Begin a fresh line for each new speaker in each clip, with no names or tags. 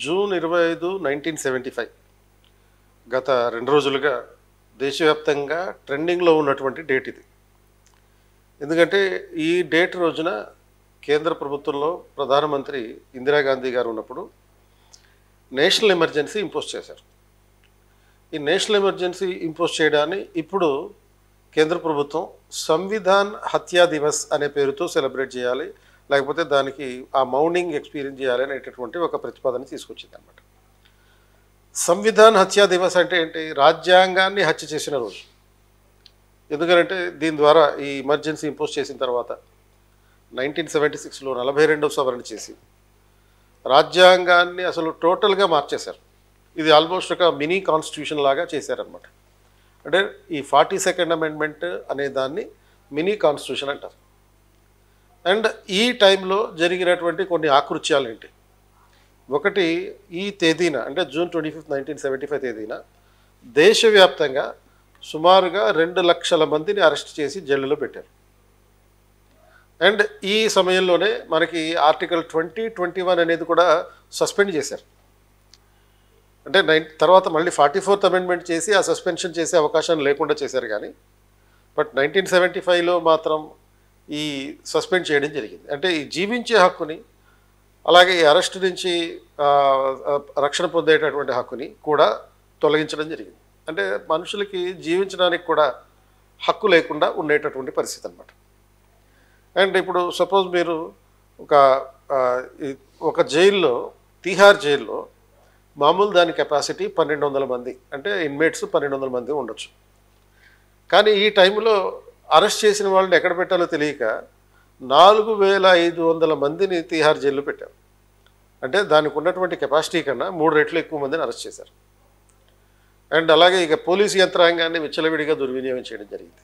June 25, 1975 గత 2 రోజులుగా దేశవ్యాప్తంగా ట్రెండింగ్లో ఉన్నటువంటి డేట్ ఇది. ఎందుకంటే ఈ డేట్ రోజున కేంద్ర ప్రభుత్వంలో ప్రధానమంత్రి ఇందిరాగాంధీ గారు ఉన్నప్పుడు నేషనల్ ఎమర్జెన్సీ ఇంపోజ్ చేశారు. ఈ నేషనల్ ఎమర్జెన్సీ ఇంపోజ్ చేయడాన్ని ఇప్పుడు కేంద్ర ప్రభుత్వం సంవిధాన్ హత్యా దివస్ అనే పేరుతో సెలబ్రేట్ చేయాలి, లేకపోతే దానికి ఆ మౌనింగ్ ఎక్స్పీరియన్స్ చేయాలి అనేటటువంటి ఒక ప్రతిపాదన తీసుకొచ్చింది అనమాట. సంవిధాన్ హత్యా దివస్ అంటే ఏంటి? రాజ్యాంగాన్ని హత్య చేసిన రోజు. ఎందుకంటే దీని ద్వారా ఈ ఎమర్జెన్సీ ఇంపోజ్ చేసిన తర్వాత 1976లో 42వ సవరణ చేసి రాజ్యాంగాన్ని అసలు టోటల్గా మార్చేశారు. ఇది ఆల్మోస్ట్ ఒక మినీ కాన్స్టిట్యూషన్ లాగా చేశారనమాట. అంటే ఈ 42nd అమెండ్మెంట్ అనే దాన్ని మినీ కాన్స్టిట్యూషన్ అంటారు. అండ్ ఈ టైంలో జరిగినటువంటి కొన్ని ఆకృత్యాలు ఏంటి? ఒకటి, ఈ తేదీన అంటే జూన్ 25, 1975 తేదీన దేశవ్యాప్తంగా సుమారుగా 2 లక్షల మందిని అరెస్ట్ చేసి జైలులో పెట్టారు. అండ్ ఈ సమయంలోనే మనకి ఆర్టికల్ 20, 21 అనేది కూడా సస్పెండ్ చేశారు. అంటే తర్వాత మళ్ళీ 44th అమెండ్మెంట్ చేసి ఆ సస్పెన్షన్ చేసే అవకాశం లేకుండా చేశారు. కానీ బట్ 1975లో మాత్రం ఈ సస్పెండ్ చేయడం జరిగింది. అంటే ఈ జీవించే హక్కుని, అలాగే ఈ అరెస్ట్ నుంచి రక్షణ పొందేటటువంటి హక్కుని కూడా తొలగించడం జరిగింది. అంటే మనుషులకి జీవించడానికి కూడా హక్కు లేకుండా ఉండేటటువంటి పరిస్థితి అన్నమాట. అండ్ ఇప్పుడు సపోజ్ మీరు ఒక జైల్లో, తీహార్ జైల్లో మామూలు దాని కెపాసిటీ 1200 మంది, అంటే ఇన్మేట్స్ 1200 మంది ఉండొచ్చు. కానీ ఈ టైంలో అరెస్ట్ చేసిన వాళ్ళని ఎక్కడ పెట్టాలో తెలియక 4500 మందిని తీహార్ జైల్లో పెట్టారు. అంటే దానికి ఉన్నటువంటి కెపాసిటీ కన్నా 3 రెట్లు ఎక్కువ మందిని అరెస్ట్ చేశారు. అండ్ అలాగే ఇక పోలీసు యంత్రాంగాన్ని విచ్చలవిడిగా దుర్వినియోగం చేయడం జరిగింది.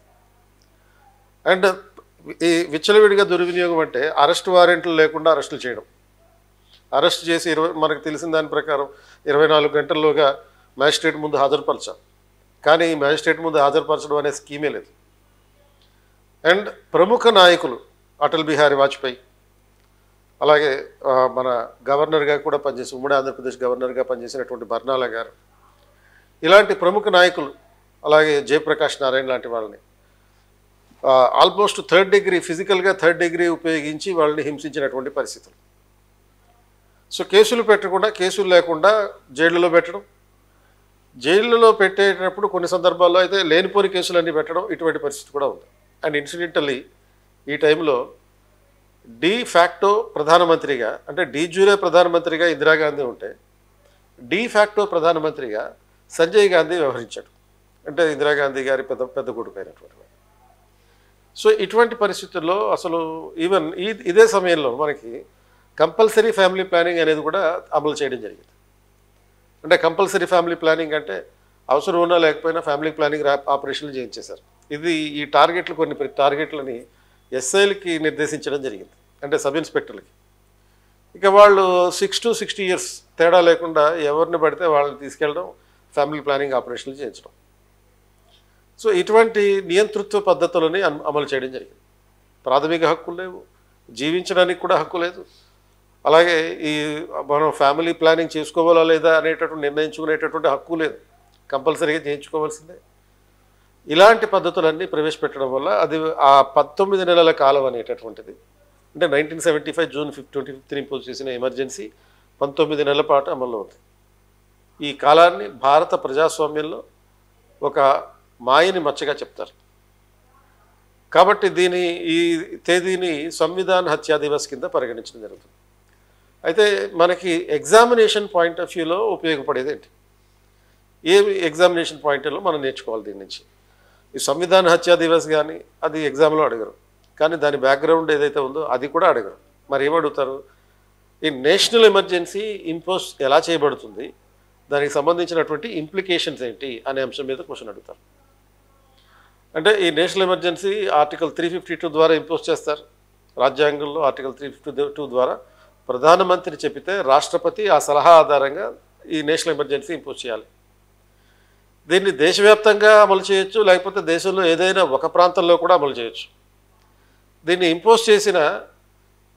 అండ్ ఈ విచ్చలవిడిగా దుర్వినియోగం అంటే అరెస్ట్ వారెంట్లు లేకుండా అరెస్టులు చేయడం. అరెస్ట్ చేసి మనకు తెలిసిన దాని ప్రకారం 24 గంటల్లోగా మ్యాజిస్ట్రేట్ ముందు హాజరుపరచాలి. కానీ ఈ మ్యాజిస్ట్రేట్ ముందు హాజరుపరచడం అనే స్కీమే లేదు. అండ్ ప్రముఖ నాయకులు అటల్ బిహారీ వాజ్పేయి, అలాగే మన గవర్నర్గా కూడా పనిచేసి, ఉమ్మడి ఆంధ్రప్రదేశ్ గవర్నర్గా పనిచేసినటువంటి బర్నాలా గారు, ఇలాంటి ప్రముఖ నాయకులు, అలాగే జయప్రకాష్ నారాయణ లాంటి వాళ్ళని ఆల్మోస్ట్ ఫిజికల్గా థర్డ్ డిగ్రీ ఉపయోగించి వాళ్ళని హింసించినటువంటి పరిస్థితులు. సో కేసులు పెట్టకుండా, కేసులు లేకుండా జైళ్ళలో పెట్టడం, జైళ్ళలో పెట్టేటప్పుడు కొన్ని సందర్భాల్లో అయితే లేనిపోని కేసులన్నీ పెట్టడం, ఇటువంటి పరిస్థితి కూడా ఉంది. అండ్ ఇన్సిడెంటల్లీ ఈ టైంలో డి ఫ్యాక్టో ప్రధానమంత్రిగా, అంటే డి జ్యూరే ప్రధానమంత్రిగా ఇందిరాగాంధీ ఉంటే డి ఫ్యాక్టో ప్రధానమంత్రిగా సంజయ్ గాంధీ వ్యవహరించాడు. అంటే ఇందిరాగాంధీ గారి పెద్ద కొడుకు అయినటువంటి. సో ఇటువంటి పరిస్థితుల్లో అసలు ఈవెన్ ఇదే సమయంలో మనకి కంపల్సరీ ఫ్యామిలీ ప్లానింగ్ అనేది కూడా అమలు చేయడం జరిగింది. అంటే కంపల్సరీ ఫ్యామిలీ ప్లానింగ్ అంటే అవసరం ఉన్నా లేకపోయినా ఫ్యామిలీ ప్లానింగ్ ఆపరేషన్లు చేయించేశారు. ఇది ఈ టార్గెట్లు, కొన్ని టార్గెట్లని ఎస్ఐలకి నిర్దేశించడం జరిగింది, అంటే సబ్ ఇన్స్పెక్టర్లకి. ఇక వాళ్ళు 6 to 60 years తేడా లేకుండా ఎవరిని పడితే వాళ్ళని తీసుకెళ్ళడం, ఫ్యామిలీ ప్లానింగ్ ఆపరేషన్లు చేయించడం. సో ఇటువంటి నియంతృత్వ పద్ధతులని అమలు చేయడం జరిగింది. ప్రాథమిక హక్కులు లేవు, జీవించడానికి కూడా హక్కు లేదు. అలాగే ఈ మనం ఫ్యామిలీ ప్లానింగ్ చేసుకోవాలా లేదా అనేటటువంటి నిర్ణయించుకునేటటువంటి హక్కు లేదు, కంపల్సరీగా చేయించుకోవాల్సిందే. ఇలాంటి పద్ధతులన్నీ ప్రవేశపెట్టడం వల్ల అది ఆ 19 నెలల కాలం అనేటటువంటిది, అంటే 1975 జూన్ 25 ఇంపోజ్ చేసిన ఎమర్జెన్సీ 19 నెలల పాటు అమల్లో ఉంది. ఈ కాలాన్ని భారత ప్రజాస్వామ్యంలో ఒక మాయని మచ్చగా చెప్తారు. కాబట్టి ఈ తేదీని సంవిధాన్ హత్యా దివస్ కింద పరిగణించడం జరుగుతుంది. అయితే మనకి ఎగ్జామినేషన్ పాయింట్ ఆఫ్ వ్యూలో ఉపయోగపడేది ఏంటి? ఏ ఎగ్జామినేషన్ పాయింట్లో మనం నేర్చుకోవాలి దీని నుంచి? ఈ సంవిధాన్ హత్యా దివస్ కానీ అది ఎగ్జామ్లో అడగరు, కానీ దాని బ్యాక్గ్రౌండ్ ఏదైతే ఉందో అది కూడా అడగరు. మరి ఏమడుగుతారు? ఈ నేషనల్ ఎమర్జెన్సీ ఇంపోజ్ ఎలా చేయబడుతుంది, దానికి సంబంధించినటువంటి ఇంప్లికేషన్స్ ఏంటి అనే అంశం మీద క్వశ్చన్ అడుగుతారు. అంటే ఈ నేషనల్ ఎమర్జెన్సీ ఆర్టికల్ 352 ద్వారా ఇంపోజ్ చేస్తారు. రాజ్యాంగంలో ఆర్టికల్ 352 ద్వారా ప్రధానమంత్రి చెప్పితే రాష్ట్రపతి ఆ సలహా ఆధారంగా ఈ నేషనల్ ఎమర్జెన్సీ ఇంపోజ్ చేయాలి. దీన్ని దేశవ్యాప్తంగా అమలు చేయొచ్చు, లేకపోతే దేశంలో ఏదైనా ఒక ప్రాంతంలో కూడా అమలు చేయొచ్చు. దీన్ని ఇంపోజ్ చేసిన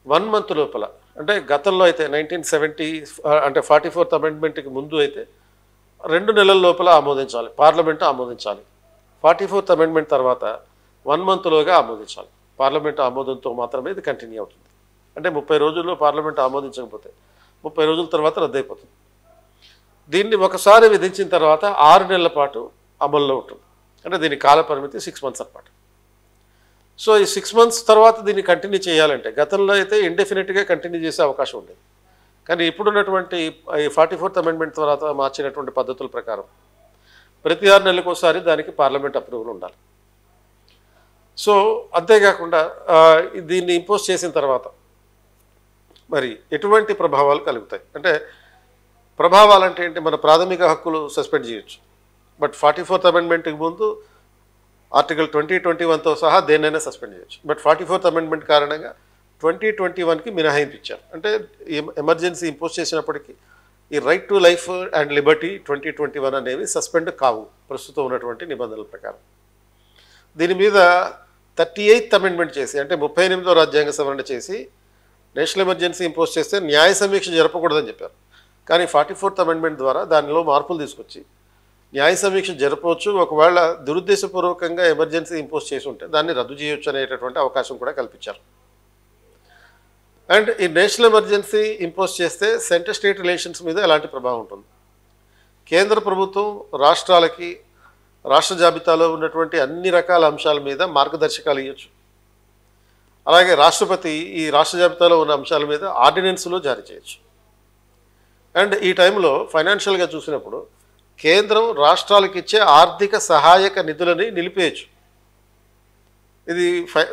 1 month లోపల, అంటే గతంలో అయితే 1970 అంటే 44th అమెండ్మెంట్కి ముందు అయితే 2 నెలల లోపల ఆమోదించాలి, పార్లమెంటు ఆమోదించాలి. 44th అమెండ్మెంట్ తర్వాత 1 మంత్లోగా ఆమోదించాలి. పార్లమెంటు ఆమోదంతో మాత్రమే ఇది కంటిన్యూ అవుతుంది. అంటే 30 రోజుల్లో పార్లమెంటు ఆమోదించకపోతే 30 రోజుల తర్వాత రద్దయిపోతుంది. దీన్ని ఒకసారి విధించిన తర్వాత 6 నెలల పాటు అమల్లో ఉంటుంది. అంటే దీని కాల పరిమితి 6 మంత్స్ అన్నమాట. సో ఈ 6 మంత్స్ తర్వాత దీన్ని కంటిన్యూ చేయాలంటే గతంలో అయితే ఇండెఫినెట్గా కంటిన్యూ చేసే అవకాశం ఉండేది. కానీ ఇప్పుడున్నటువంటి ఈ 44th అమెండ్మెంట్ తర్వాత మార్చినటువంటి పద్ధతుల ప్రకారం ప్రతి 6 నెలలకు ఒకసారి దానికి పార్లమెంట్ అప్రూవల్ ఉండాలి. సో అంతేకాకుండా దీన్ని ఇంపోజ్ చేసిన తర్వాత మరి ఎటువంటి ప్రభావాలు కలుగుతాయి అంటే ప్రభావాలు అంటే ఏంటి? మన ప్రాథమిక హక్కులు సస్పెండ్ చేయొచ్చు. బట్ 44th అమెండ్మెంట్కి ముందు ఆర్టికల్ 2021తో సహా దేన్నైనా సస్పెండ్ చేయొచ్చు. బట్ 44th అమెండ్మెంట్ కారణంగా 2021కి మినహాయింపు ఇచ్చారు. అంటే ఎమర్జెన్సీ ఇంపోజ్ చేసినప్పటికీ ఈ right to life and Liberty 2021 అనేవి సస్పెండ్ కావు ప్రస్తుతం ఉన్నటువంటి నిబంధనల ప్రకారం. దీని మీద 38th అమెండ్మెంట్ చేసి అంటే 38వ రాజ్యాంగ సవరణ చేసి నేషనల్ ఎమర్జెన్సీ ఇంపోజ్ చేస్తే న్యాయ సమీక్ష జరపకూడదని చెప్పారు. కానీ 44th అమెండ్మెంట్ ద్వారా దానిలో మార్పులు తీసుకొచ్చి న్యాయ సమీక్ష జరపవచ్చు, ఒకవేళ దురుద్దేశపూర్వకంగా ఎమర్జెన్సీ ఇంపోజ్ చేసి ఉంటే దాన్ని రద్దు చేయొచ్చు అనేటటువంటి అవకాశం కూడా కల్పించారు. అండ్ ఈ నేషనల్ ఎమర్జెన్సీ ఇంపోజ్ చేస్తే సెంటర్ స్టేట్ రిలేషన్స్ మీద ఎలాంటి ప్రభావం ఉంటుంది? కేంద్ర ప్రభుత్వం రాష్ట్రాలకి రాష్ట్ర జాబితాలో ఉన్నటువంటి అన్ని రకాల అంశాల మీద మార్గదర్శకాలు ఇవ్వచ్చు. అలాగే రాష్ట్రపతి ఈ రాష్ట్ర జాబితాలో ఉన్న అంశాల మీద ఆర్డినెన్స్లు జారీ చేయొచ్చు. అండ్ ఈ టైంలో ఫైనాన్షియల్గా చూసినప్పుడు కేంద్రం రాష్ట్రాలకు ఇచ్చే ఆర్థిక సహాయక నిధులని నిలిపేయచ్చు. ఇది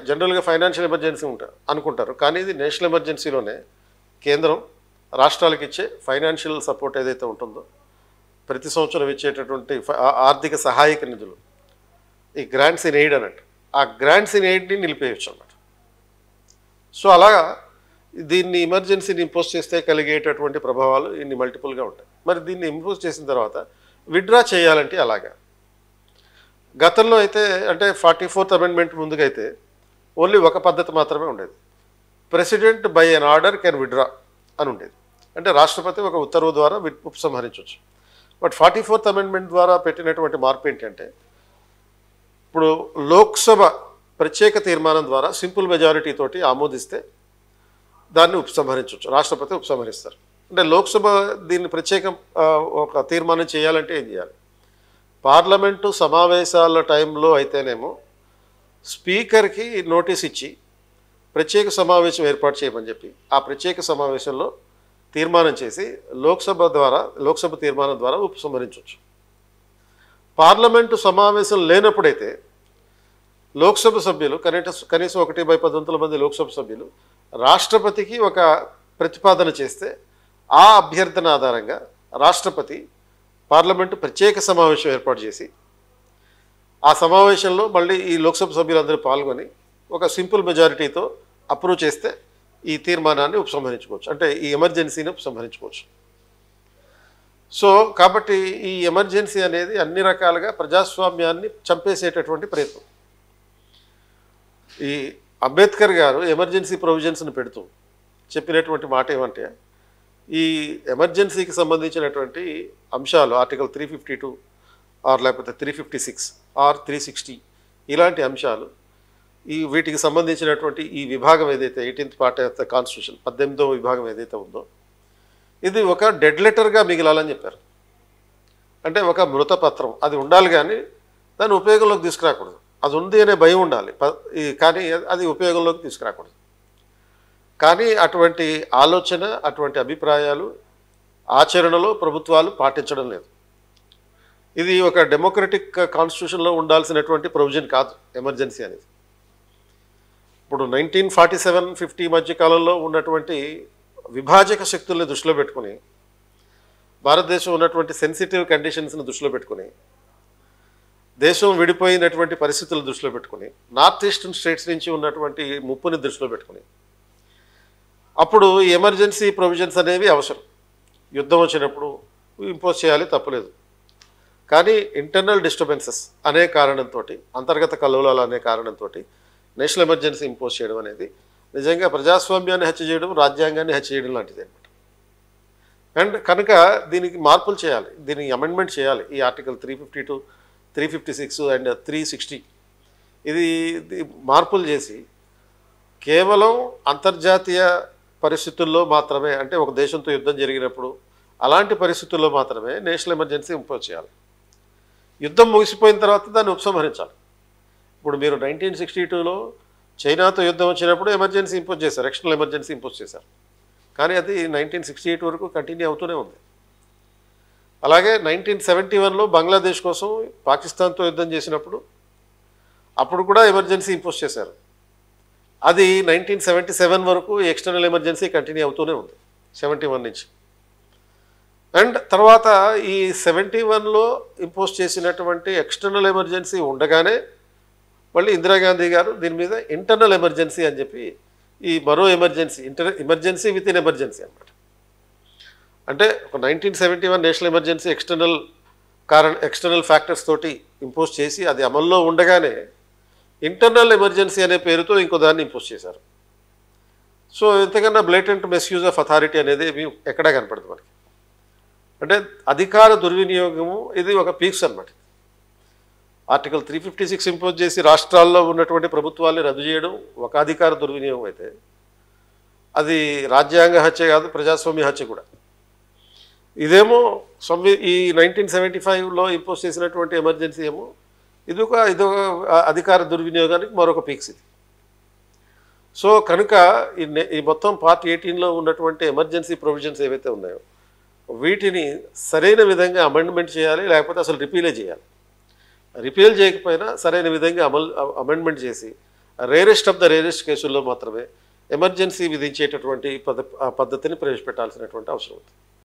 జనరల్గా ఫైనాన్షియల్ ఎమర్జెన్సీ అనుకుంటారు, కానీ ఇది నేషనల్ ఎమర్జెన్సీలోనే కేంద్రం రాష్ట్రాలకు ఇచ్చే ఫైనాన్షియల్ సపోర్ట్ ఏదైతే ఉంటుందో ప్రతి సంవత్సరం ఇచ్చేటటువంటి ఆర్థిక సహాయక నిధులు, ఈ గ్రాంట్స్ ఇన్ ఎయిడ్ అన్నట్టు, ఆ గ్రాంట్స్ ఇన్ ఎయిడ్ని నిలిపేయచ్చు అన్నమాట. సో అలాగా దీన్ని ఎమర్జెన్సీని ఇంపోజ్ చేస్తే కలిగేటటువంటి ప్రభావాలు ఇన్ని మల్టిపుల్గా ఉంటాయి. మరి దీన్ని ఇంపోజ్ చేసిన తర్వాత విత్డ్రా చేయాలంటే అలాగా గతంలో అయితే అంటే 44th అమెండ్మెంట్ ముందుగా అయితే ఓన్లీ ఒక పద్ధతి మాత్రమే ఉండేది. President by an order can withdraw అని ఉండేది. అంటే రాష్ట్రపతి ఒక ఉత్తర్వు ద్వారా ఉపసంహరించవచ్చు. బట్ 44th అమెండ్మెంట్ ద్వారా పెట్టినటువంటి మార్పు ఏంటంటే ఇప్పుడు లోక్సభ ప్రత్యేక తీర్మానం ద్వారా సింపుల్ మెజారిటీ తోటి ఆమోదిస్తే దాన్ని ఉపసంహరించవచ్చు, రాష్ట్రపతి ఉపసంహరిస్తారు. అంటే లోక్సభ దీన్ని ప్రత్యేక ఒక తీర్మానం చేయాలంటే ఏం చేయాలి? పార్లమెంటు సమావేశాల టైంలో అయితేనేమో స్పీకర్కి నోటీస్ ఇచ్చి ప్రత్యేక సమావేశం ఏర్పాటు చేయమని చెప్పి ఆ ప్రత్యేక సమావేశంలో తీర్మానం చేసి లోక్సభ తీర్మానం ద్వారా ఉపసంహరించవచ్చు. పార్లమెంటు సమావేశం లేనప్పుడైతే లోక్సభ సభ్యులు కనీసం 1/10 మంది లోక్సభ సభ్యులు రాష్ట్రపతికి ఒక ప్రతిపాదన చేస్తే ఆ అభ్యర్థన ఆధారంగా రాష్ట్రపతి పార్లమెంటు ప్రత్యేక సమావేశం ఏర్పాటు చేసి ఆ సమావేశంలో మళ్ళీ ఈ లోక్సభ సభ్యులందరూ పాల్గొని ఒక సింపుల్ మెజారిటీతో అప్రూవ్ చేస్తే ఈ తీర్మానాన్ని ఉపసంహరించుకోవచ్చు, అంటే ఈ ఎమర్జెన్సీని ఉపసంహరించుకోవచ్చు. సో కాబట్టి ఈ ఎమర్జెన్సీ అనేది అన్ని రకాలుగా ప్రజాస్వామ్యాన్ని చంపేసేటటువంటి ప్రయత్నం. ఈ అంబేద్కర్ గారు ఎమర్జెన్సీ ప్రొవిజన్స్ని పెడుతూ చెప్పినటువంటి మాట ఏమంటే ఈ ఎమర్జెన్సీకి సంబంధించినటువంటి అంశాలు ఆర్టికల్ 352 లేకపోతే 356 360 ఇలాంటి అంశాలు వీటికి సంబంధించినటువంటి ఈ విభాగం ఏదైతే 18th part of the constitution 18వ విభాగం ఏదైతే ఉందో ఇది ఒక డెడ్ లెటర్గా మిగిలాలని చెప్పారు. అంటే ఒక మృతపత్రం అది ఉండాలి, కానీ దాన్ని ఉపయోగంలోకి తీసుకురాకూడదు. అది ఉంది అనే భయం ఉండాలి, కానీ అది ఉపయోగంలోకి తీసుకురాకూడదు. కానీ అటువంటి ఆలోచన, అటువంటి అభిప్రాయాలు ఆచరణలో ప్రభుత్వాలు పాటించడం లేదు. ఇది ఒక డెమోక్రటిక్ కాన్స్టిట్యూషన్లో ఉండాల్సినటువంటి ప్రొవిజన్ కాదు ఎమర్జెన్సీ అనేది. ఇప్పుడు 1947-50 మధ్య కాలంలో ఉన్నటువంటి విభాజక శక్తుల్ని దృష్టిలో పెట్టుకుని భారతదేశం ఉన్నటువంటి సెన్సిటివ్ కండిషన్స్ని దృష్టిలో పెట్టుకుని దేశం విడిపోయినటువంటి పరిస్థితులు దృష్టిలో పెట్టుకుని నార్త్ ఈస్టర్న్ స్టేట్స్ నుంచి ఉన్నటువంటి ముప్పుని దృష్టిలో పెట్టుకుని అప్పుడు ఈ ఎమర్జెన్సీ ప్రొవిజన్స్ అనేవి అవసరం. యుద్ధం వచ్చినప్పుడు ఇంపోజ్ చేయాలి, తప్పులేదు. కానీ ఇంటర్నల్ డిస్టర్బెన్సెస్ అనే కారణంతో, అంతర్గత కల్లోలాలు అనే కారణంతో నేషనల్ ఎమర్జెన్సీ ఇంపోజ్ చేయడం అనేది నిజంగా ప్రజాస్వామ్యాన్ని హత్య చేయడం, రాజ్యాంగాన్ని హత్య చేయడం లాంటిది అనమాట. అండ్ కనుక దీనికి మార్పులు చేయాలి, దీనికి అమెండ్మెంట్ చేయాలి. ఈ ఆర్టికల్ 352, 356 అండ్ 360 ఇది మార్పులు చేసి కేవలం అంతర్జాతీయ పరిస్థితుల్లో మాత్రమే, అంటే ఒక దేశంతో యుద్ధం జరిగినప్పుడు అలాంటి పరిస్థితుల్లో మాత్రమే నేషనల్ ఎమర్జెన్సీ ఇంపోజ్ చేయాలి. యుద్ధం ముగిసిపోయిన తర్వాత దాన్ని ఉపసంహరించాలి. ఇప్పుడు మీరు 1962లో చైనాతో యుద్ధం వచ్చినప్పుడు ఎమర్జెన్సీ ఇంపోజ్ చేశారు, ఎక్స్టర్నల్ ఎమర్జెన్సీ ఇంపోజ్ చేశారు. కానీ అది 1968 వరకు కంటిన్యూ అవుతూనే ఉంది. అలాగే 1971లో బంగ్లాదేశ్ కోసం పాకిస్తాన్తో యుద్ధం చేసినప్పుడు అప్పుడు కూడా ఎమర్జెన్సీ ఇంపోజ్ చేశారు. అది 1977 వరకు ఎక్స్టర్నల్ ఎమర్జెన్సీ కంటిన్యూ అవుతూనే ఉంది, 71 నుంచి. అండ్ తర్వాత ఈ 71లో ఇంపోజ్ చేసినటువంటి ఎక్స్టర్నల్ ఎమర్జెన్సీ ఉండగానే మళ్ళీ ఇందిరాగాంధీ గారు దీని మీద ఇంటర్నల్ ఎమర్జెన్సీ అని చెప్పి ఈ మరో emergency, emergency with in emergency అనమాట. అంటే ఒక 1971 నేషనల్ ఎమర్జెన్సీ ఎక్స్టర్నల్ ఫ్యాక్టర్స్ తోటి ఇంపోజ్ చేసి అది అమల్లో ఉండగానే ఇంటర్నల్ ఎమర్జెన్సీ అనే పేరుతో ఇంకో దాన్ని ఇంపోజ్ చేశారు. సో ఎంతకన్నా బ్లేటెంట్ మిస్యూజ్ ఆఫ్ అథారిటీ అనేది ఎక్కడా కనపడదు మనకి. అంటే అధికార దుర్వినియోగము ఇది ఒక పీక్స్ అనమాట. ఆర్టికల్ 356 ఇంపోజ్ చేసి రాష్ట్రాల్లో ఉన్నటువంటి ప్రభుత్వాల్ని రద్దు చేయడం ఒక అధికార దుర్వినియోగం అయితే అది రాజ్యాంగ హత్య కాదు, ప్రజాస్వామ్య హత్య కూడా. ఇదేమో ఈ 1975లో ఇంపోజ్ చేసినటువంటి ఎమర్జెన్సీ ఏమో ఇదొక అధికార దుర్వినియోగానికి మరొక పీక్స్ ఇది. సో కనుక ఈ మొత్తం పార్ట్ 18లో ఉన్నటువంటి ఎమర్జెన్సీ ప్రొవిజన్స్ ఏవైతే ఉన్నాయో వీటిని సరైన విధంగా అమెండ్మెంట్ చేయాలి, లేకపోతే అసలు రిపీలే చేయాలి. రిపీల్ చేయకపోయినా సరైన విధంగా అమెండ్మెంట్ చేసి రేరెస్ట్ ఆఫ్ ద రేరెస్ట్ కేసుల్లో మాత్రమే ఎమర్జెన్సీ విధించేటటువంటి పద్ధతిని ప్రవేశపెట్టాల్సినటువంటి అవసరం ఉంది.